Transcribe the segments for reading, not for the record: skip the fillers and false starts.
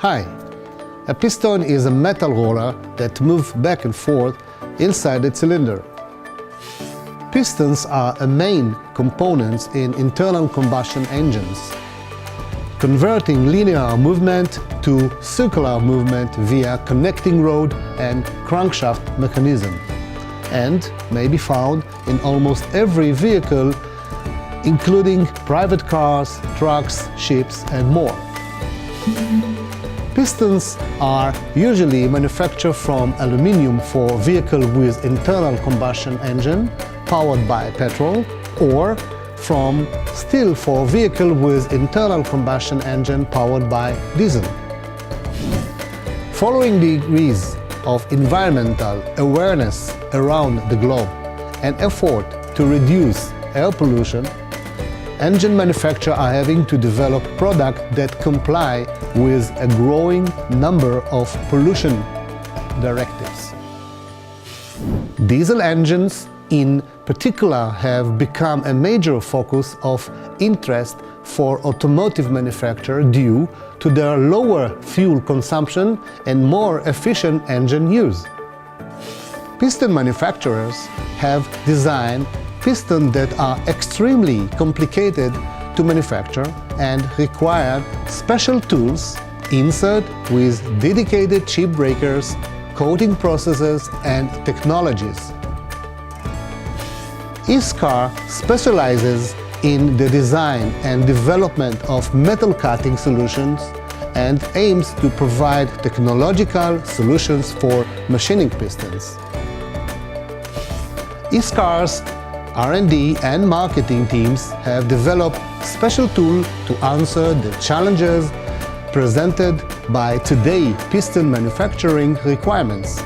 Hi. A piston is a metal roller that moves back and forth inside a cylinder. Pistons are a main component in internal combustion engines, converting linear movement to circular movement via connecting rod and crankshaft mechanism, and may be found in almost every vehicle, including private cars, trucks, ships, and more. Pistons are usually manufactured from aluminium for vehicles with internal combustion engine powered by petrol, or from steel for vehicles with internal combustion engine powered by diesel. Following degrees of environmental awareness around the globe and effort to reduce air pollution, engine manufacturers are having to develop products that comply with a growing number of pollution directives. Diesel engines in particular have become a major focus of interest for automotive manufacturers due to their lower fuel consumption and more efficient engine use. Piston manufacturers have designed pistons that are extremely complicated to manufacture and require special tools, insert with dedicated chip breakers, coating processes, and technologies. Iscar specializes in the design and development of metal cutting solutions and aims to provide technological solutions for machining pistons. Iscar's R&D and marketing teams have developed special tools to answer the challenges presented by today's piston manufacturing requirements.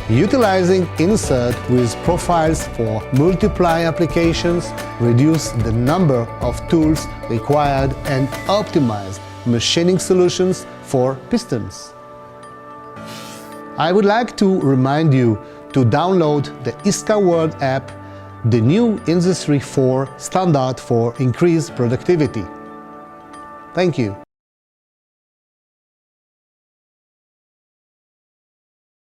Utilizing insert with profiles for multiply applications reduce the number of tools required and optimize machining solutions for pistons. I would like to remind you to download the Iscar World app, the new Industry 4 standard for increased productivity. Thank you.